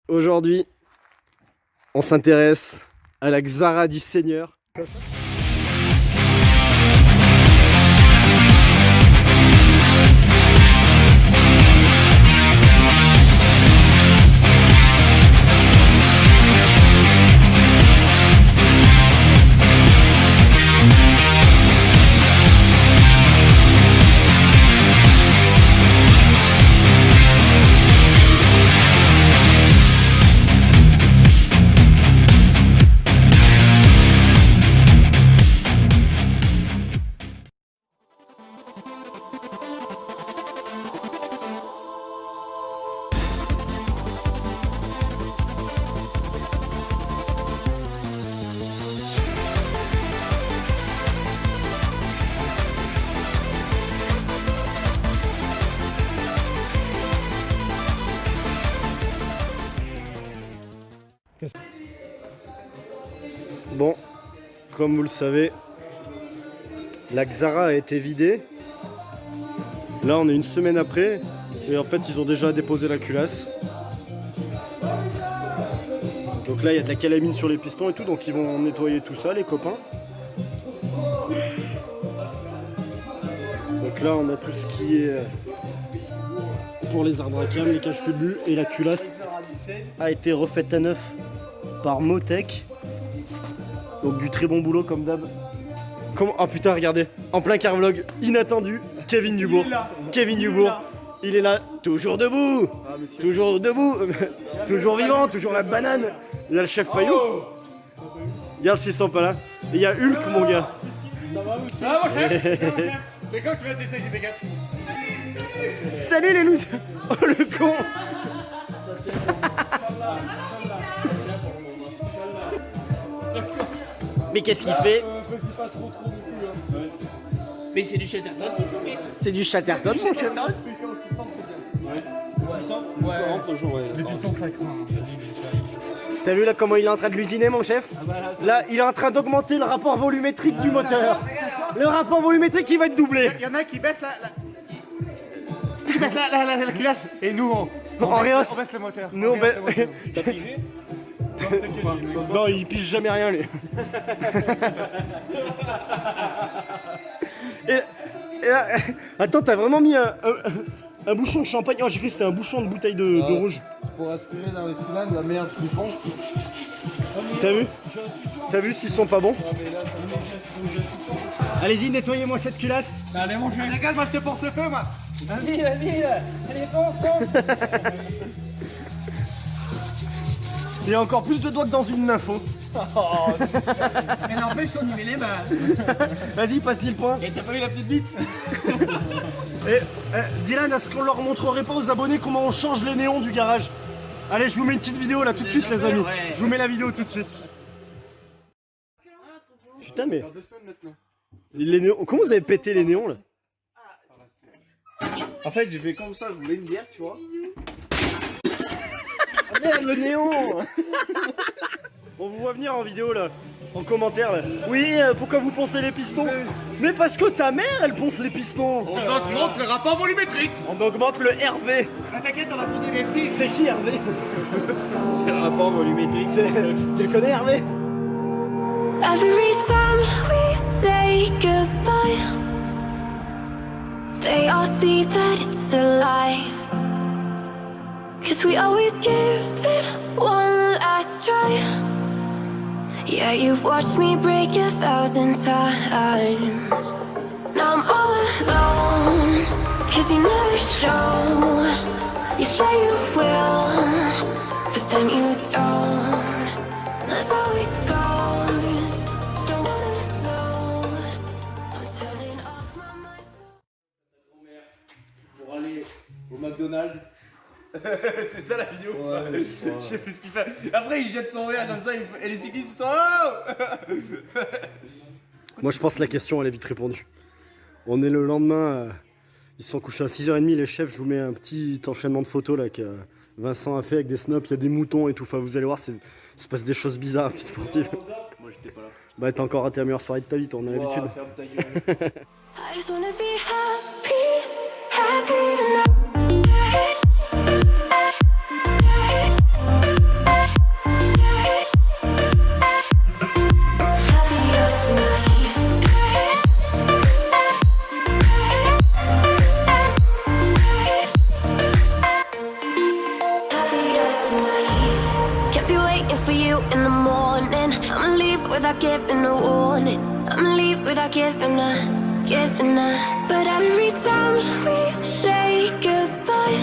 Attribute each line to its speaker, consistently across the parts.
Speaker 1: Aujourd'hui, on s'intéresse à la Xara du Seigneur. Bon, comme vous le savez, la Xara a été vidée. Là, on est une semaine après. Et en fait, ils ont déjà déposé la culasse. Donc là, il y a de la calamine sur les pistons et tout. Donc ils vont nettoyer tout ça, les copains. Donc là, on a tout ce qui est pour les arbres à cam, les caches-culbules. Et la culasse a été refaite à neuf par Motec. Donc du très bon boulot comme d'hab. Oh putain, regardez, en plein carvlog, inattendu, Kevin Dubourg. Kevin Dubourg, il est là, toujours debout, toujours debout, toujours vivant, toujours la banane. Il y a le chef Payot. Regarde s'ils sont pas là. Et il y a Hulk, mon gars.
Speaker 2: Ça va, mon chef? C'est quand que tu vas tester GP4?
Speaker 1: Salut les losers. Oh le con. Mais qu'est-ce qu'il fait?
Speaker 2: Mais c'est du Chatterton qu'il faut mettre.
Speaker 1: C'est du Chatterton, mon chef.
Speaker 2: Les pistons ça craint.
Speaker 1: T'as vu là comment il est en train de l'usiner, mon chef? Là, il est en train d'augmenter le rapport volumétrique du moteur. Le rapport volumétrique, il va être doublé.
Speaker 2: Il y en a qui baissent la culasse et nous on baisse le moteur.
Speaker 1: Nous on baisse. T'as pigé? Non, il pige jamais rien, lui. et là, attends, t'as vraiment mis un bouchon de champagne. Oh, j'ai cru que c'était un bouchon de bouteille de rouge.
Speaker 3: C'est pour aspirer dans les cylindres la merde qui fonce.
Speaker 1: T'as vu? T'as vu s'ils sont pas bons? Allez-y, nettoyez-moi cette culasse.
Speaker 2: Allez, mon chien. Regarde, moi je te porte le feu, moi.
Speaker 3: Vas-y, allez, fonce.
Speaker 1: Il y a encore plus de doigts que dans une nympho.
Speaker 3: Oh, c'est ça. Mais n'empêche qu'on y met les mains.
Speaker 1: Vas-y, passe-y le point.
Speaker 3: Et t'as pas vu la petite bite?
Speaker 1: Et Dylan, est-ce qu'on leur montrerait pas aux abonnés comment on change les néons du garage? Allez, je vous mets une petite vidéo là tout de suite, les amis. Je vous mets la vidéo tout de suite. Putain, mais. Les néons. Comment vous avez pété les néons là?
Speaker 3: En fait, j'ai fait comme ça, je voulais une bière, tu vois.
Speaker 1: Ah merde, le néon. On vous voit venir en vidéo là, en commentaire là. Oui, pourquoi vous poncez les pistons? Mais parce que ta mère elle ponce les pistons.
Speaker 2: On augmente le rapport volumétrique.
Speaker 1: On augmente le RV.
Speaker 2: Ah, t'inquiète, on va sonner des petits.
Speaker 1: C'est qui Hervé?
Speaker 3: C'est le rapport volumétrique.
Speaker 1: Tu le connais Hervé?
Speaker 4: Every time we say goodbye, they all see that it's a lie. 'Cause we always give it one last try. Yeah, you've watched me break 1,000 times. Now I'm all alone, 'cause you never show. You say you will, but then you don't. That's how it goes. Don't wanna know. I'm turning off my mind.
Speaker 3: Pour aller au McDonald's.
Speaker 1: C'est ça la vidéo.
Speaker 3: Ouais.
Speaker 1: Je sais plus ce qu'il fait. Après il jette son verre comme ça et les cyclistes sont oh. Moi je pense que la question elle est vite répondue. On est le lendemain, ils se sont couchés à 6h30 les chefs. Je vous mets un petit enchaînement de photos là que Vincent a fait avec des snaps, il y a des moutons et tout. Enfin vous allez voir, il se passe des choses bizarres, petite sportive.
Speaker 3: Moi j'étais pas là.
Speaker 1: Bah t'es encore à ta meilleure soirée de ta vie, toi, on a l'habitude.
Speaker 4: I just wanna be happy, happy tonight. for you in the morning. I'ma leave without giving a warning. I'ma leave without giving a. But every time we say goodbye,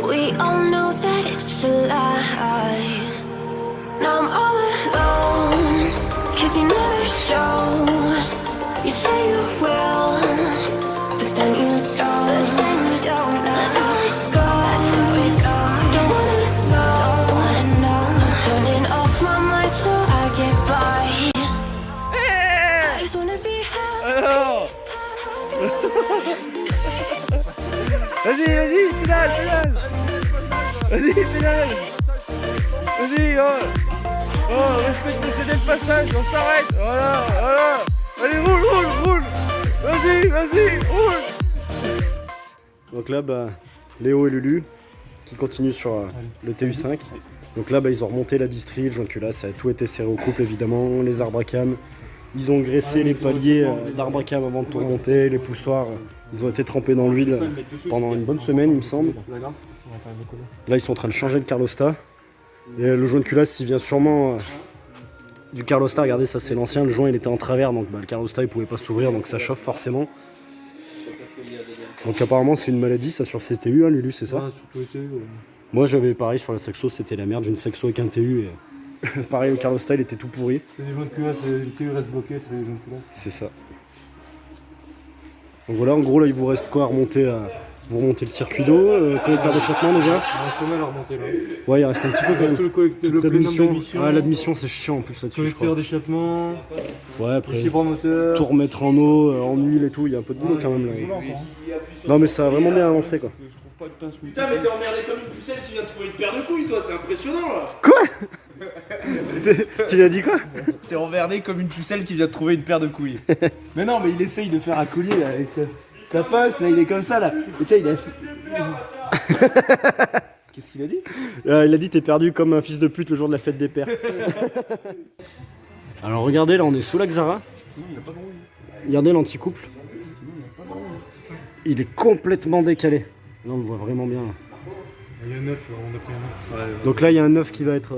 Speaker 4: we all know that it's a lie. Now I'm all alone, 'cause you never show. You say you will, but then you don't. That's how it goes. Don't wanna know. I'm turning off my mind so I get by. I just wanna be happy.
Speaker 3: Vas-y, pédale. Vas-y, pédale. Vas-y, respecte céder le passage, on s'arrête. Voilà. Allez, roule. Vas-y, roule.
Speaker 1: Donc là, Léo et Lulu qui continuent sur le TU5. Donc là, ils ont remonté la distrie, le joint de culasse, ça a tout été serré au couple évidemment, les arbres à cam. Ils ont graissé les paliers d'arbres à cam avant de tout remonter, les poussoirs, ils ont été trempés dans l'huile pendant une bonne semaine, il me semble. Là, ils sont en train de changer le Carlosta. Et le joint de culasse, il vient sûrement du Carlosta. Regardez, ça c'est l'ancien, le joint il était en travers, donc le Carlosta il pouvait pas s'ouvrir, donc ça chauffe forcément. Donc apparemment c'est une maladie ça sur ces TU, hein, Lulu, c'est ça? Moi j'avais pareil sur la Saxo, c'était la merde, j'ai une Saxo avec un TU et pareil le Carlosta il était tout pourri.
Speaker 5: C'est des joints de culasse, les TU restent bloqués, c'est les joints de culasse.
Speaker 1: C'est ça. Donc voilà, en gros là il vous reste quoi à remonter vous remontez le circuit d'eau, collecteur d'échappement déjà.
Speaker 5: Il reste pas mal à remonter là.
Speaker 1: Ouais, il reste un petit peu quand même.
Speaker 5: Tout le
Speaker 1: L'admission,
Speaker 5: d'admission.
Speaker 1: ouais, l'admission c'est chiant en plus là-dessus.
Speaker 5: Collecteur d'échappement,
Speaker 1: Ouais, après
Speaker 5: fibre moteur.
Speaker 1: tout remettre en eau, en huile et tout, il y a un peu de boulot quand même là. Non mais ça a vraiment bien avancé quoi.
Speaker 3: Putain, mais t'es emmerdé comme une pucelle qui vient de trouver une paire de couilles, toi, c'est impressionnant là.
Speaker 1: Tu lui as dit quoi?
Speaker 3: T'es emmerdé comme une pucelle qui vient de trouver une paire de couilles.
Speaker 5: Mais non, mais il essaye de faire un collier là, avec ça passe, là il est comme ça là. Et tu sais, il a. Qu'est-ce qu'il a dit?
Speaker 1: Il a dit t'es perdu comme un fils de pute le jour de la fête des pères. Alors regardez, là on est sous la Xara. Regardez l'anticouple. Il est complètement décalé. Là on le voit vraiment bien.
Speaker 5: Il y a un 9, on a pris un 9.
Speaker 1: Donc là il y a un 9 qui va être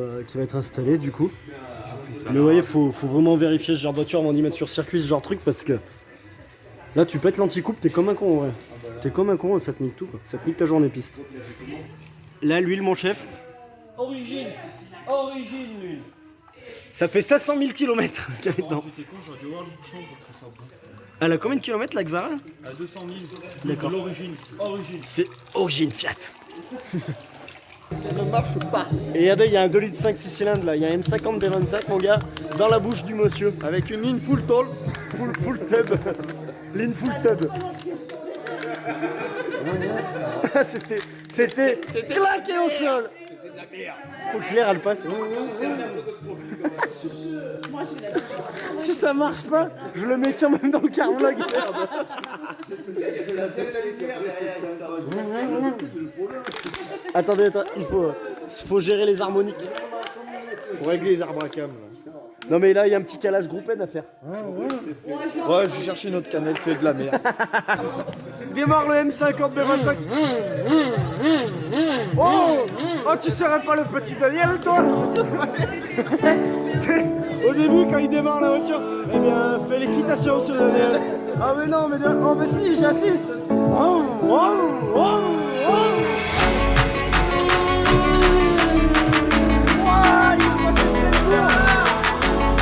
Speaker 1: installé du coup. Mais vous voyez, faut vraiment vérifier ce genre de voiture avant d'y mettre sur circuit, ce genre de truc, parce que là tu pètes l'anticouple, t'es comme un con en vrai. T'es comme un con, ça te nique tout quoi. Ça te nique ta journée piste. Là l'huile mon chef.
Speaker 3: Origine, l'huile.
Speaker 1: Ça fait 500 000 km qu'elle est dedans. Elle a combien de kilomètres la Xara?
Speaker 2: À 200 000.
Speaker 1: D'accord.
Speaker 2: L'origine.
Speaker 1: C'est origine Fiat. Ça ne marche pas. Et regardez, il y a un 2 litres 5 6 cylindres là, il y a un M50 D25 mon gars, dans la bouche du monsieur. Avec une ligne full tall. Full tub. Ligne full tub. C'était claqué au sol. Faut que Claire elle passe. Si ça marche pas, je le mets quand même dans le carvlog. Attendez, il faut gérer les harmoniques.
Speaker 5: Pour régler les arbres à cam.
Speaker 1: Non mais là il y a un petit calage grouped à faire.
Speaker 5: Ouais, je vais chercher une autre canette, c'est de la merde.
Speaker 1: Démarre le M50 B25. Oh, tu serais pas le petit Daniel toi? Au début quand il démarre la voiture, eh bien félicitations monsieur Daniel. Ah mais non, mais si, j'assiste.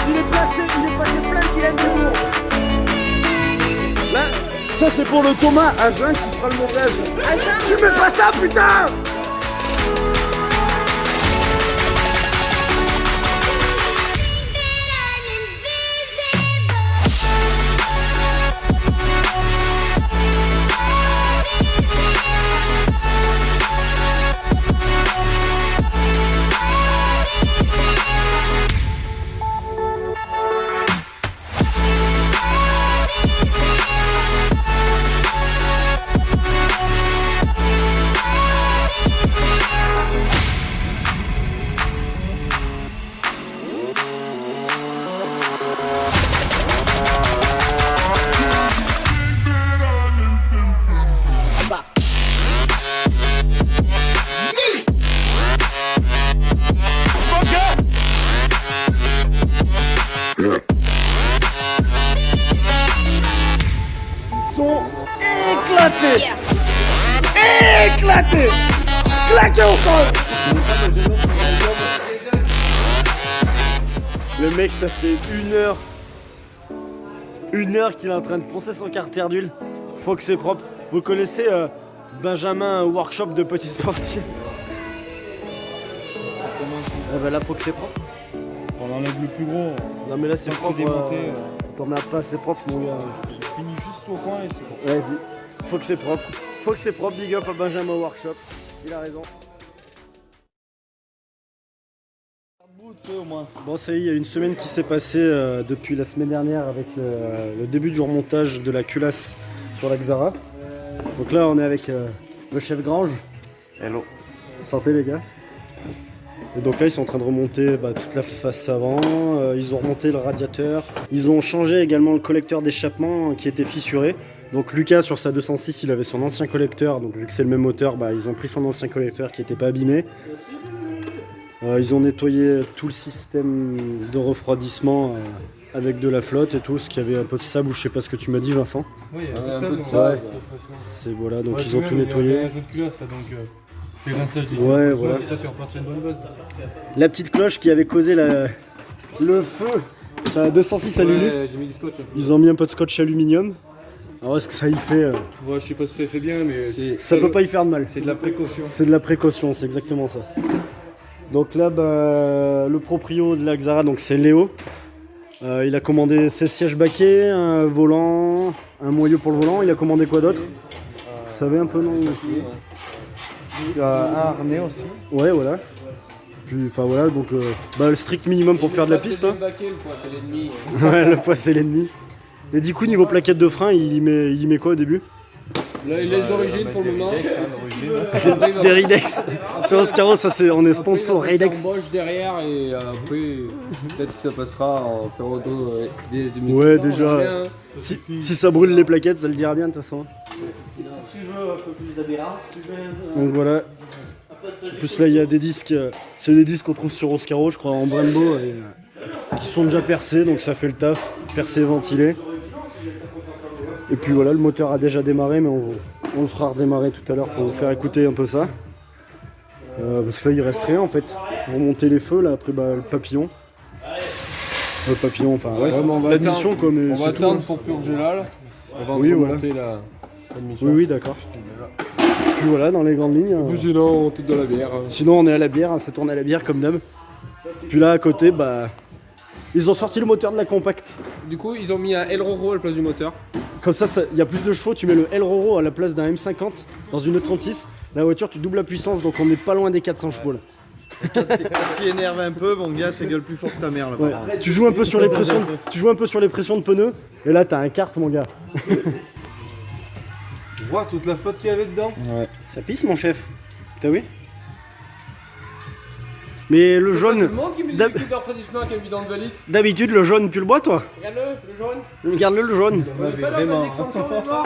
Speaker 1: Il est passé plein de kilomètres de bourg. Là, ça c'est pour le Thomas à Jeun qui fera le montage. Tu mets pas ça putain! mec, ça fait 1 heure qu'il est en train de poncer son carter d'huile. Faut que c'est propre. Vous connaissez Benjamin Workshop de petits sportifs? Ah bah là, faut que c'est propre.
Speaker 5: On enlève le plus gros.
Speaker 1: Non mais là c'est
Speaker 5: Tant que
Speaker 1: propre.
Speaker 5: c'est démonté,
Speaker 1: T'en mets pas, c'est propre mon gars.
Speaker 5: je finis juste au coin et c'est bon.
Speaker 1: Vas-y. Faut que c'est propre. Faut que c'est propre. Big up à Benjamin Workshop. Il a raison.
Speaker 5: Au moins.
Speaker 1: Bon, ça y est, il y a une semaine qui s'est passée depuis la semaine dernière avec le début du remontage de la culasse sur la Xara. Donc là, on est avec le chef Grange.
Speaker 3: Hello.
Speaker 1: Santé les gars. Et donc là, ils sont en train de remonter toute la face avant. Ils ont remonté le radiateur. Ils ont changé également le collecteur d'échappement qui était fissuré. Donc Lucas, sur sa 206, il avait son ancien collecteur. Donc vu que c'est le même moteur, ils ont pris son ancien collecteur qui n'était pas abîmé. Ils ont nettoyé tout le système de refroidissement avec de la flotte et tout, ce qui avait un peu de sable ou je sais pas ce que tu m'as dit Vincent.
Speaker 5: Oui, il y a un peu de
Speaker 1: sable. C'est voilà, donc ils ont tout nettoyé.
Speaker 5: Il y a un jeu de culasse, donc c'est rinçage des
Speaker 1: Ouais,
Speaker 5: culasse,
Speaker 1: voilà.
Speaker 5: et ça tu repars sur une bonne base.
Speaker 1: La petite cloche qui avait causé le feu sur la 206 aluminium.
Speaker 5: Ouais, j'ai mis du scotch.
Speaker 1: Ils ont mis un peu de scotch aluminium. Alors est-ce que ça y fait
Speaker 5: Ouais, je sais pas si ça fait bien, mais
Speaker 1: ça peut pas y faire de mal.
Speaker 5: c'est de la précaution.
Speaker 1: C'est de la précaution, c'est exactement ça. Donc là, le proprio de la Xara, donc c'est Léo. Il a commandé 16 sièges baquets, un volant, un moyeu pour le volant. Il a commandé quoi d'autre? Vous savez un peu, non?
Speaker 5: Un harnais aussi.
Speaker 1: Ouais, voilà. Puis, enfin voilà, donc le strict minimum pour faire de la piste. Hein.
Speaker 2: Le poids, c'est l'ennemi.
Speaker 1: Ouais, le poids c'est l'ennemi. Et du coup, niveau plaquette de frein, il y met quoi au début?
Speaker 2: Là, il laisse d'origine pour le moment.
Speaker 1: Des Ridex. Sur Oscaro, ça c'est, on est sponsor Ridex.
Speaker 2: On embauche derrière et après, peut-être que ça passera en ferrodo DS 2000.
Speaker 1: Ouais, déjà. Si ça brûle les plaquettes, ça le dira bien de toute façon.
Speaker 3: Si tu veux un peu plus d'adhérence, tu veux
Speaker 1: Donc voilà. En plus là, il y a des disques. C'est des disques qu'on trouve sur Oscaro, je crois, en Brembo, qui sont déjà percés, donc ça fait le taf. Percé et ventilé. Et puis voilà, le moteur a déjà démarré, mais on le fera redémarrer tout à l'heure pour vous faire écouter un peu ça. Parce que là, il reste rien en fait. Remonter les feux, là, après le papillon. Le papillon, enfin ouais.
Speaker 2: Ouais, mais on va
Speaker 1: L'admission
Speaker 2: attendre-
Speaker 1: comme
Speaker 2: On va
Speaker 1: c'est tout,
Speaker 2: attendre
Speaker 1: hein.
Speaker 2: pour purger là. Avant
Speaker 1: Oui,
Speaker 2: de
Speaker 1: voilà.
Speaker 2: remonter la mission.
Speaker 1: Oui, d'accord. Puis voilà, dans les grandes lignes.
Speaker 2: Ou sinon, tout dans la bière.
Speaker 1: Sinon, on est à la bière, hein, ça tourne à la bière comme d'hab. Puis là, à côté, ils ont sorti le moteur de la compacte.
Speaker 2: Du coup, ils ont mis un El Roro à la place du moteur.
Speaker 1: Comme ça, il y a plus de chevaux, tu mets le El Roro à la place d'un M50 dans une E36. La voiture, tu doubles la puissance, donc on n'est pas loin des 400 chevaux là.
Speaker 6: Quand tu énerves un peu, mon gars, ça gueule plus fort que ta mère là.
Speaker 1: Ouais. Tu joues un peu sur les pressions, de pneus, et là t'as un kart mon gars.
Speaker 5: Tu vois toute la flotte qu'il y avait dedans.
Speaker 1: Ça pisse mon chef. T'as vu? Mais le
Speaker 2: Tout
Speaker 1: jaune,
Speaker 2: le monde qui met du
Speaker 1: d'hab-
Speaker 2: liquide de refroidissement avec un bidon de 2 litres.
Speaker 1: d'habitude le jaune tu le bois toi?
Speaker 2: Regarde-le, le jaune.
Speaker 1: Regarde-le le jaune.
Speaker 2: On est pas dans
Speaker 6: vraiment.
Speaker 2: les expansions maintenant.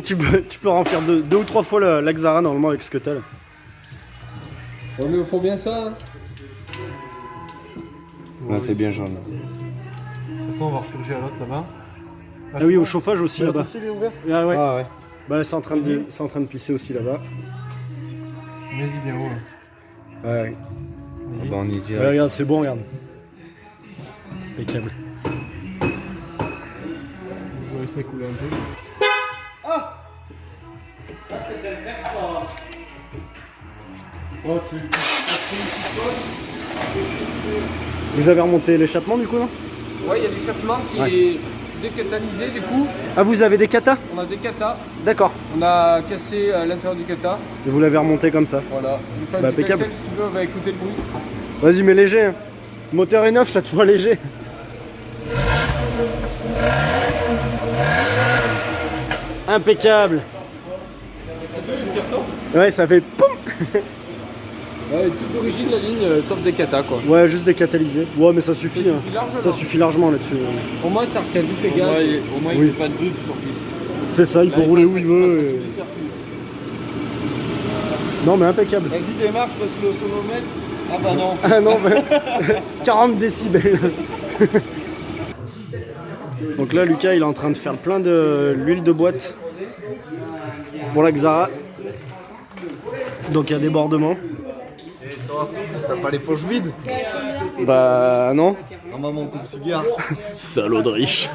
Speaker 1: Tu peux remplir deux ou trois fois la Xara normalement avec ce que t'as là.
Speaker 2: Ouais, mais il faut bien ça.
Speaker 5: Là, c'est bien jaune. De toute façon, on va repurger à l'autre là-bas.
Speaker 1: Ah oui, au chauffage aussi là-bas.
Speaker 5: il est ouvert.
Speaker 1: Ah ouais.
Speaker 6: Ah ouais.
Speaker 1: Bah c'est en train de pisser aussi là-bas.
Speaker 5: Vas-y, viens haut.
Speaker 1: Ouais.
Speaker 6: Ah bah, on y dit.
Speaker 1: Ouais, regarde, c'est bon, regarde. Impeccable.
Speaker 2: Je vais laisser couler un peu.
Speaker 1: Vous avez remonté l'échappement du coup non?
Speaker 2: Ouais, il y a l'échappement qui est décatalysé du coup.
Speaker 1: Ah vous avez des katas?
Speaker 2: On a des katas.
Speaker 1: D'accord.
Speaker 2: On a cassé à l'intérieur du kata.
Speaker 1: Et vous l'avez remonté comme ça.
Speaker 2: Voilà. Une fois
Speaker 1: Bah,
Speaker 2: du
Speaker 1: impeccable.
Speaker 2: Excel, si tu veux, on va écouter le bruit.
Speaker 1: Vas-y mais léger. Hein. Le moteur est neuf, ça te voit léger. Impeccable.
Speaker 2: Tire-toi.
Speaker 1: Ouais ça fait poum.
Speaker 2: Ouais, toute d'origine la ligne, sauf des katas quoi.
Speaker 1: Ouais juste décatalysé. Ouais mais ça suffit.
Speaker 2: Ça
Speaker 1: hein.
Speaker 2: suffit largement.
Speaker 1: Ça suffit largement là-dessus.
Speaker 2: Au moins ça retient du fait gaz.
Speaker 5: Au moins, il
Speaker 1: Oui.
Speaker 5: fait pas de bruit sur piste.
Speaker 1: C'est ça, il peut rouler où il veut. et- Non mais impeccable.
Speaker 6: Vas-y, démarche parce que le sonomètre. Ah bah non.
Speaker 1: Ah non, mais 40 décibels. Donc là, Lucas, il est en train de faire plein de l'huile de boîte pour la Xara. Donc il y a débordement.
Speaker 6: T'as pas les poches vides.
Speaker 1: Bah non.
Speaker 6: Maman coupe cigare.
Speaker 1: Salaud de riche.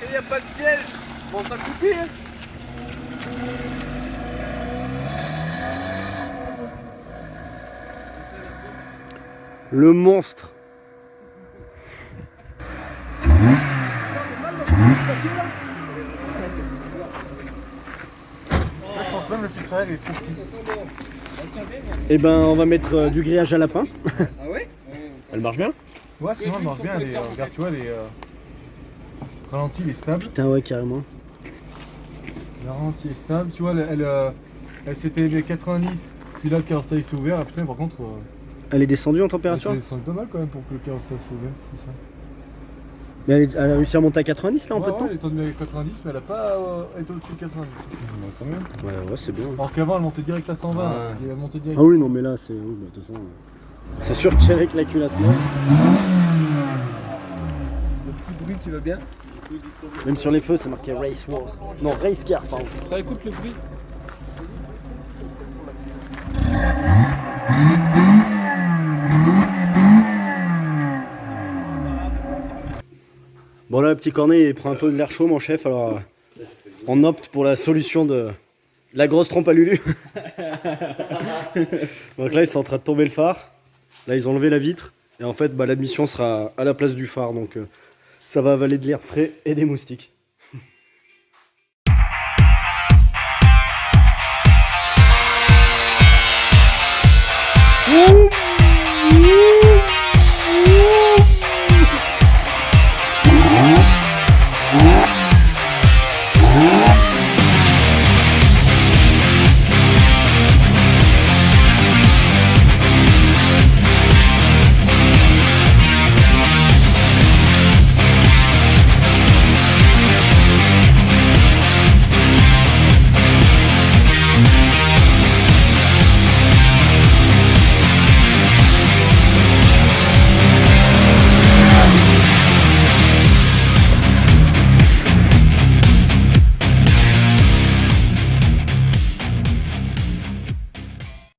Speaker 2: Il n'y a pas de ciel. Bon, ça coupé. Hein.
Speaker 1: Le monstre.
Speaker 5: Je pense même le filtre à air est trop petit.
Speaker 1: Eh ben, on va mettre du grillage à lapin.
Speaker 6: Ah ouais?
Speaker 1: Elle marche bien?
Speaker 5: Ouais, sinon elle marche bien. Regarde, tu vois, les ralenti, il est stable.
Speaker 1: Putain, ouais, carrément.
Speaker 5: Le ralenti est stable. Tu vois, elle s'était élevée 90. Puis là, le carrosserie s'est ouvert. Ah, putain, par contre,
Speaker 1: Elle est descendue en
Speaker 5: elle
Speaker 1: température?
Speaker 5: s'est descendue pas mal quand même pour que le carrosserie s'est ouvert. Comme ça.
Speaker 1: Mais elle a réussi à monter à 90 là en peu de
Speaker 5: Ouais,
Speaker 1: temps?
Speaker 5: elle est tombée à 90, mais elle a pas été au-dessus de 90. Quand même.
Speaker 1: Ouais, c'est bien.
Speaker 5: Alors qu'avant, elle montait direct à 120.
Speaker 6: Ouais.
Speaker 5: Elle montait direct.
Speaker 1: Ah oui, non, mais là, c'est. Oui, bah, de toute façon. C'est sûr qu'avec la culasse neuve,
Speaker 2: Le petit bruit qui va bien.
Speaker 1: même sur les feux, c'est marqué Race Wars. Non, Race Car, pardon.
Speaker 2: Ça écoute le bruit.
Speaker 1: Bon, là, le petit cornet, il prend un peu de l'air chaud, mon chef, alors on opte pour la solution de la grosse trompe à Lulu. Donc là, ils sont en train de tomber le phare. Là, ils ont enlevé la vitre. Et en fait, bah, l'admission sera à la place du phare. Donc ça va avaler de l'air frais et des moustiques.